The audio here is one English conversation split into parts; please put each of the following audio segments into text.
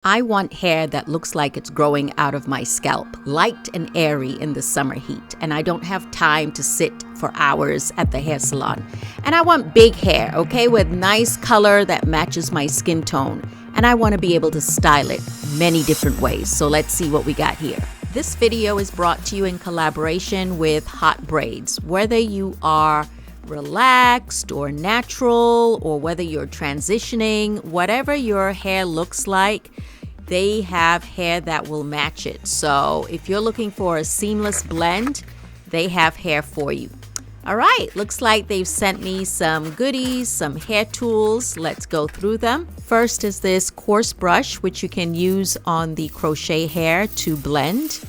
I want hair that looks like it's growing out of my scalp, light and airy in the summer heat, and I don't have time to sit for hours at the hair salon. And I want big hair, okay, with nice color that matches my skin tone. And I want to be able to style it many different ways. So let's see what we got here. This video is brought to you in collaboration with HOTBRAIDS. Whether you are relaxed or natural, or whether you're transitioning, whatever your hair looks like, they have hair that will match it. So if you're looking for a seamless blend, they have hair for you. All right, looks like they've sent me some goodies, some hair tools. Let's go through them. First is this coarse brush, which you can use on the crochet hair to blend.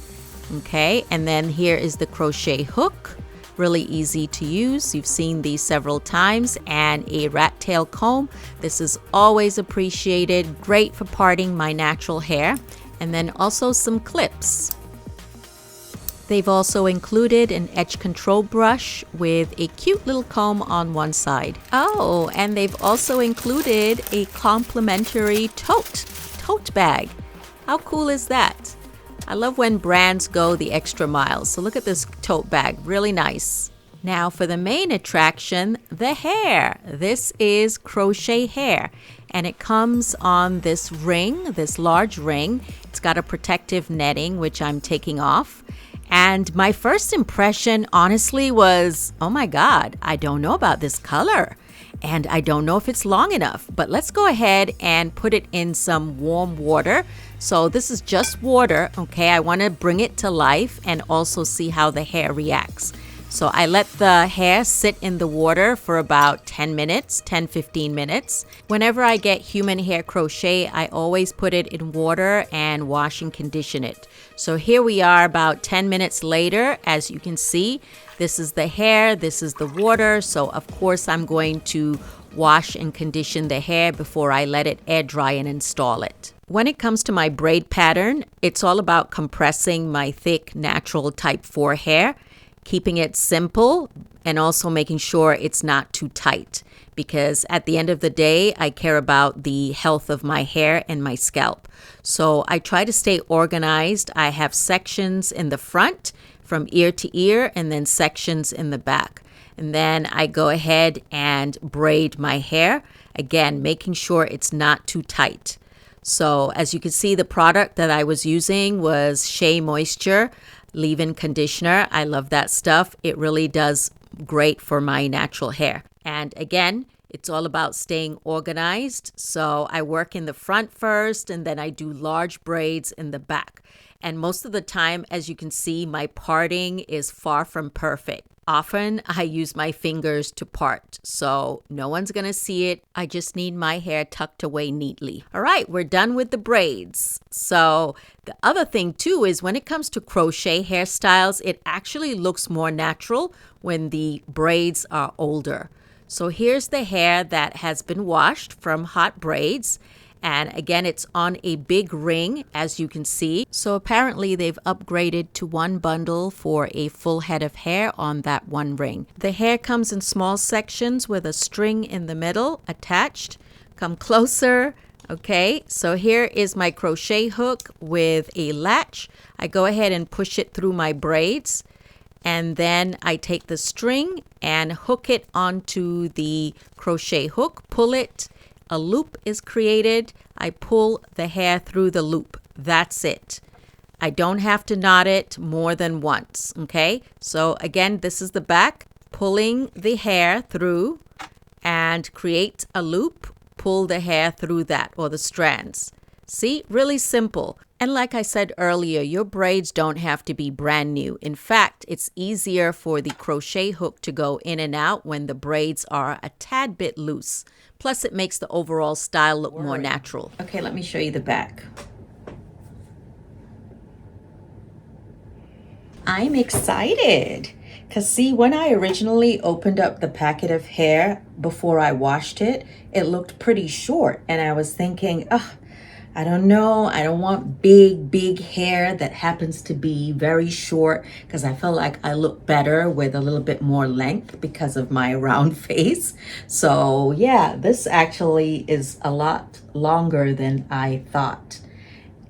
Okay, and then here is the crochet hook. Really easy to use. You've seen these several times. And a rat tail comb. This is always appreciated. Great for parting my natural hair. And then also some clips. They've also included an edge control brush with a cute little comb on one side. Oh, and they've also included a complimentary tote bag. How cool is that? I love when brands go the extra mile. So look at this tote bag, really nice. Now for the main attraction, the hair. This is crochet hair, and it comes on this ring, this large ring. It's got a protective netting, which I'm taking off. And my first impression, honestly, was, oh my God, I don't know about this color. And I don't know if it's long enough, but let's go ahead and put it in some warm water. So this is just water, okay? I want to bring it to life and also see how the hair reacts. So I let the hair sit in the water for about 10 minutes, 10-15 minutes. Whenever I get human hair crochet, I always put it in water and wash and condition it. So here we are about 10 minutes later. As you can see, this is the hair, this is the water. So of course I'm going to wash and condition the hair before I let it air dry and install it. When it comes to my braid pattern, it's all about compressing my thick, natural type 4 hair, keeping it simple, and also making sure it's not too tight, because at the end of the day, I care about the health of my hair and my scalp. So I try to stay organized. I have sections in the front from ear to ear, and then sections in the back. And then I go ahead and braid my hair, again, making sure it's not too tight. So as you can see, the product that I was using was Shea Moisture leave-in conditioner. I love that stuff. It really does great for my natural hair. And again, it's all about staying organized. So I work in the front first, and then I do large braids in the back. And most of the time, as you can see, my parting is far from perfect. Often I use my fingers to part, so no one's gonna see it. I just need my hair tucked away neatly. All right, we're done with the braids. So the other thing too is when it comes to crochet hairstyles, it actually looks more natural when the braids are older. So here's the hair that has been washed from HOTBRAIDS. And again, it's on a big ring, as you can see. So apparently they've upgraded to one bundle for a full head of hair on that one ring. The hair comes in small sections with a string in the middle attached. Come closer. Okay, so here is my crochet hook with a latch. I go ahead and push it through my braids. And then I take the string and hook it onto the crochet hook, pull it. A loop is created. I pull the hair through the loop. That's it. I don't have to knot it more than once, okay? So again, this is the back, pulling the hair through and create a loop, pull the hair through that, or the strands. See, really simple. And like I said earlier, your braids don't have to be brand new. In fact, it's easier for the crochet hook to go in and out when the braids are a tad bit loose. Plus, it makes the overall style look more natural. Okay, let me show you the back. I'm excited. Because see, when I originally opened up the packet of hair before I washed it, it looked pretty short. And I was thinking, I don't know. I don't want big hair that happens to be very short, because I feel like I look better with a little bit more length because of my round face. So yeah, this actually is a lot longer than I thought.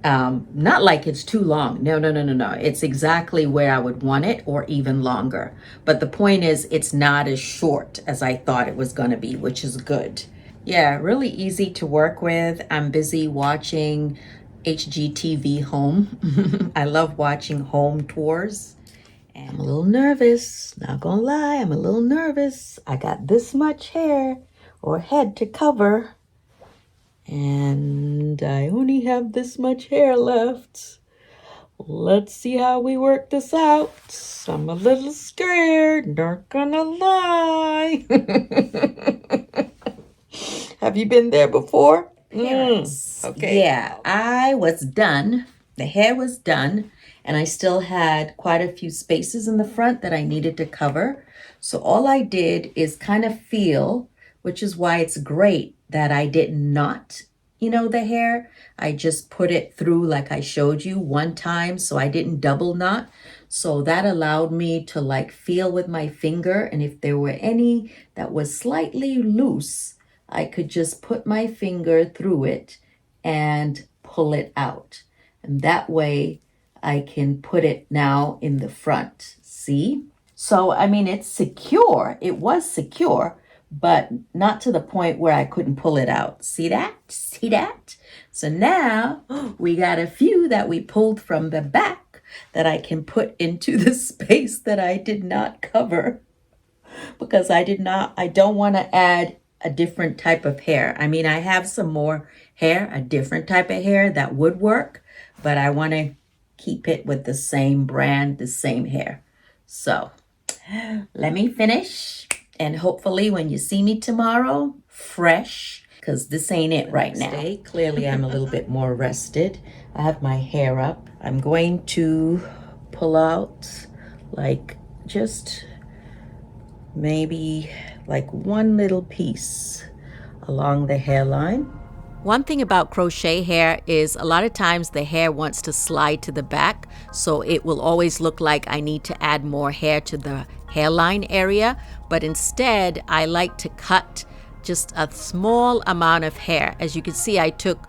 Not like it's too long. No, no, no, no, no. It's exactly where I would want it or even longer. But the point is, it's not as short as I thought it was going to be, which is good. Yeah, really easy to work with. I'm busy watching HGTV Home. I love watching home tours. And I'm a little nervous, not gonna lie, I'm a little nervous. I got this much hair or head to cover, and I only have this much hair left. Let's see how we work this out. I'm a little scared, not gonna lie. Have you been there before? Okay. Yeah, I was done. The hair was done, and I still had quite a few spaces in the front that I needed to cover. So all I did is kind of feel, which is why it's great that I did not, the hair. I just put it through like I showed you one time, so I didn't double knot. So that allowed me to like feel with my finger, and if there were any that was slightly loose, I could just put my finger through it and pull it out. And that way I can put it now in the front. See? So, I mean, it's secure. It was secure, but not to the point where I couldn't pull it out. See that? See that? So now we got a few that we pulled from the back that I can put into the space that I did not cover, because I don't want to add a different type of hair. I mean, I have some more hair, a different type of hair that would work, but I want to keep it with the same brand, the same hair. So let me finish, and hopefully when you see me tomorrow, fresh, because this ain't it right now. Clearly I'm a little bit more rested. I have my hair up. I'm going to pull out like just maybe like one little piece along the hairline. One thing about crochet hair is a lot of times the hair wants to slide to the back, so it will always look like I need to add more hair to the hairline area, but instead I like to cut just a small amount of hair. As you can see, I took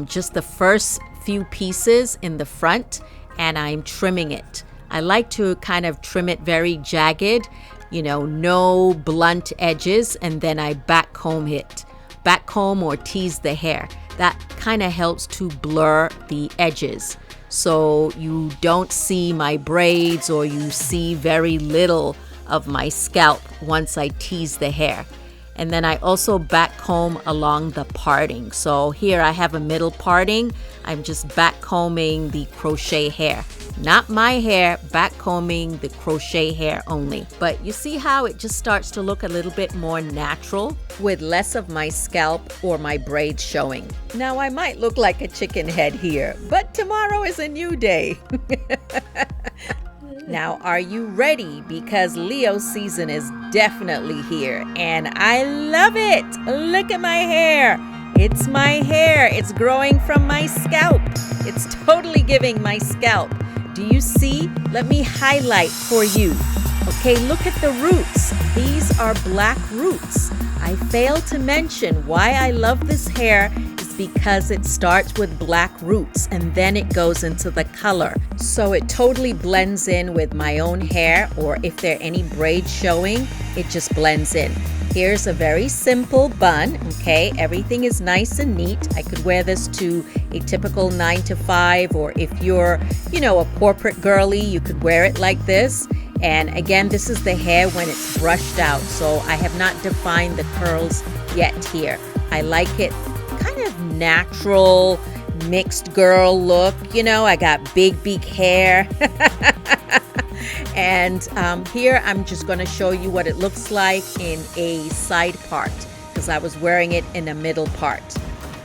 just the first few pieces in the front and I'm trimming it. I like to kind of trim it very jagged, no blunt edges, and then I back comb or tease the hair. That kind of helps to blur the edges, so you don't see my braids or you see very little of my scalp once I tease the hair. And then I also back comb along the parting. So here I have a middle parting. I'm just back combing the crochet hair. Not my hair, back combing the crochet hair only. But you see how it just starts to look a little bit more natural with less of my scalp or my braids showing. Now I might look like a chicken head here, but tomorrow is a new day. Now, are you ready? Because Leo season is definitely here, and I love it. Look at my hair. It's my hair. It's growing from my scalp. It's totally giving my scalp. Do you see? Let me highlight for you. Okay, look at the roots. These are black roots. I failed to mention why I love this hair is because it starts with black roots and then it goes into the color. So it totally blends in with my own hair, or if there are any braids showing, it just blends in. Here's a very simple bun, okay? Everything is nice and neat. I could wear this to a typical 9-to-5, or if you're, a corporate girly, you could wear it like this. And again, this is the hair when it's brushed out, so I have not defined the curls yet here. I like it kind of natural, mixed girl look. I got big hair. And here I'm just going to show you what it looks like in a side part, because I was wearing it in a middle part.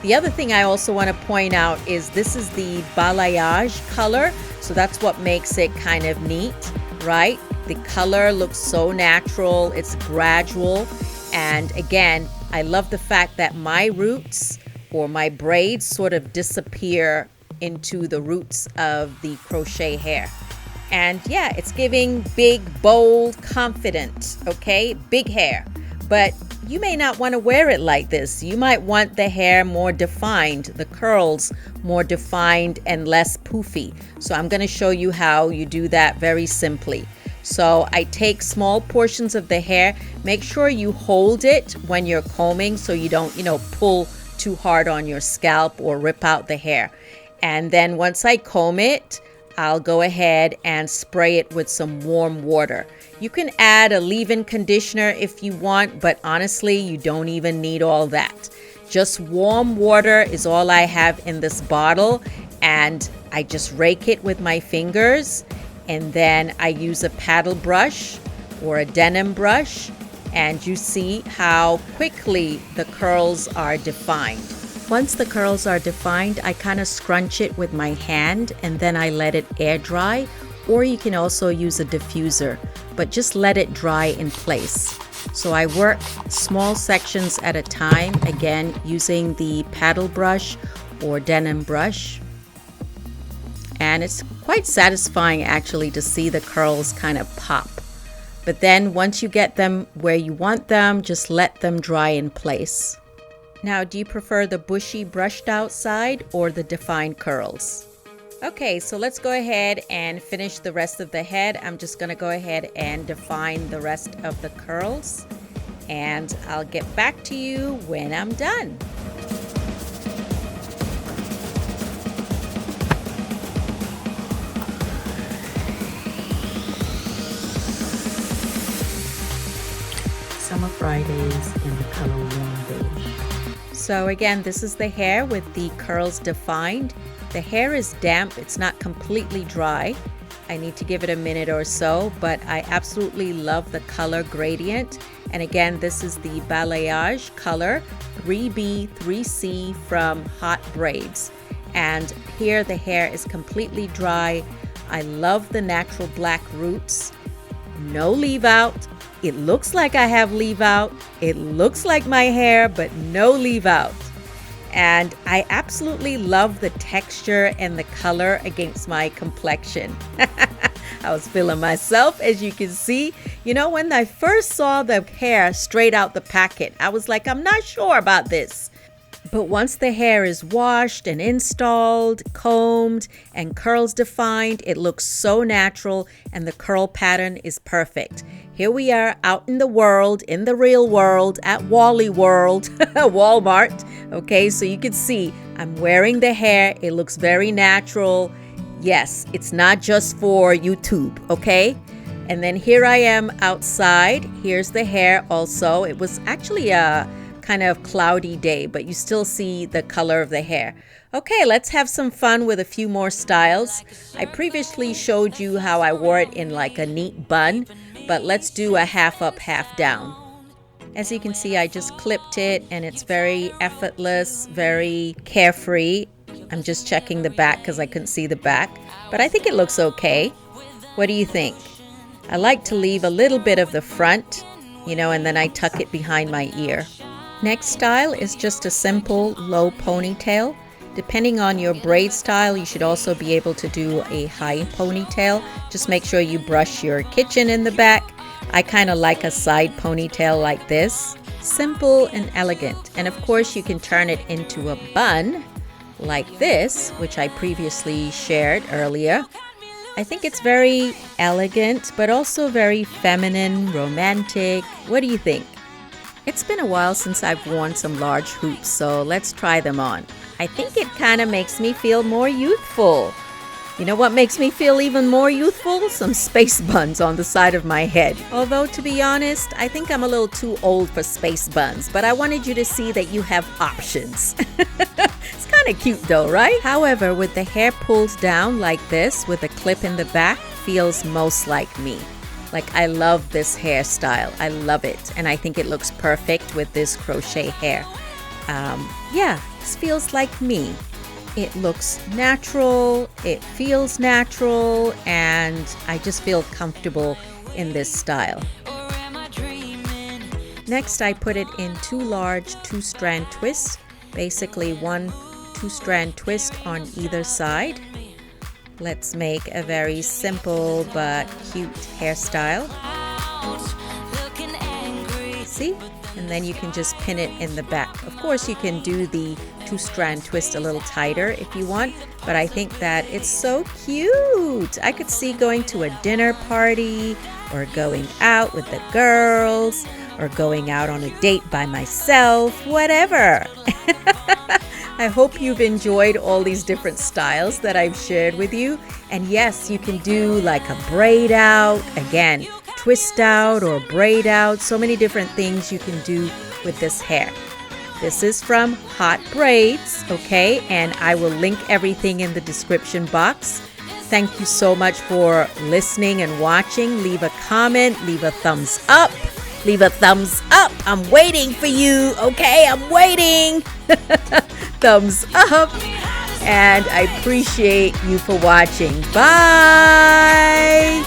The other thing I also want to point out is this is the balayage color, so that's what makes it kind of neat, right? The color looks so natural, it's gradual, and again, I love the fact that my roots or my braids sort of disappear into the roots of the crochet hair. And yeah, it's giving big, bold, confident, okay? Big hair. But you may not want to wear it like this. You might want the hair more defined, the curls more defined and less poofy. So I'm going to show you how you do that very simply. So I take small portions of the hair. Make sure you hold it when you're combing so you don't, pull too hard on your scalp or rip out the hair. And then once I comb it, I'll go ahead and spray it with some warm water. You can add a leave-in conditioner if you want, but honestly, you don't even need all that. Just warm water is all I have in this bottle, and I just rake it with my fingers, and then I use a paddle brush or a denim brush, and you see how quickly the curls are defined. Once the curls are defined, I kind of scrunch it with my hand, and then I let it air dry, or you can also use a diffuser, but just let it dry in place. So I work small sections at a time, again using the paddle brush or denim brush. And it's quite satisfying actually to see the curls kind of pop. But then once you get them where you want them, just let them dry in place. Now, do you prefer the bushy brushed out side or the defined curls? Okay, so let's go ahead and finish the rest of the head. I'm just going to go ahead and define the rest of the curls, and I'll get back to you when I'm done. Summer Fridays in the color warm beige. So again, this is the hair with the curls defined. The hair is damp, it's not completely dry. I need to give it a minute or so, but I absolutely love the color gradient. And again, this is the balayage color 3B 3C from HOTBRAIDS. And here the hair is completely dry. I love the natural black roots. No leave out. It looks like I have leave out. It looks like my hair, but no leave out. And I absolutely love the texture and the color against my complexion. I was feeling myself, as you can see. When I first saw the hair straight out the packet, I was like, I'm not sure about this. But once the hair is washed and installed, combed, and curls defined, it looks so natural and the curl pattern is perfect. Here we are out in the world, in the real world, at Wally World, Walmart. Okay, so you can see I'm wearing the hair. It looks very natural. Yes, it's not just for YouTube, okay? And then here I am outside. Here's the hair also. It was actually a kind of cloudy day, but you still see the color of the hair. Okay, let's have some fun with a few more styles. I previously showed you how I wore it in like a neat bun, but let's do a half up, half down. As you can see, I just clipped it and it's very effortless, very carefree. I'm just checking the back because I couldn't see the back, but I think it looks okay. What do you think? I like to leave a little bit of the front, and then I tuck it behind my ear. Next style is just a simple low ponytail. Depending on your braid style, you should also be able to do a high ponytail. Just make sure you brush your kitchen in the back. I kind of like a side ponytail like this. Simple and elegant. And of course, you can turn it into a bun like this, which I previously shared earlier. I think it's very elegant, but also very feminine, romantic. What do you think? It's been a while since I've worn some large hoops, so let's try them on. I think it kind of makes me feel more youthful. You know what makes me feel even more youthful? Some space buns on the side of my head. Although, to be honest, I think I'm a little too old for space buns, but I wanted you to see that you have options. It's kind of cute though, right? However, with the hair pulled down like this with a clip in the back, feels most like me. Like, I love this hairstyle. I love it. And I think it looks perfect with this crochet hair. Yeah, this feels like me. It looks natural, it feels natural, and I just feel comfortable in this style. Next, I put it in 2 large 2-strand twists. Basically, 1 2-strand twist on either side. Let's make a very simple but cute hairstyle. See? and then you can just pin it in the back. Of course, you can do the 2-strand twist a little tighter if you want, but I think that it's so cute. I could see going to a dinner party or going out with the girls or going out on a date by myself, whatever. I hope you've enjoyed all these different styles that I've shared with you. And yes, you can do like a braid out, again, twist out or braid out. So many different things you can do with this hair. This is from Hot Braids, okay? And I will link everything in the description box. Thank you so much for listening and watching. Leave a comment, leave a thumbs up. Leave a thumbs up. I'm waiting for you, okay? I'm waiting. Thumbs up. And I appreciate you for watching. Bye.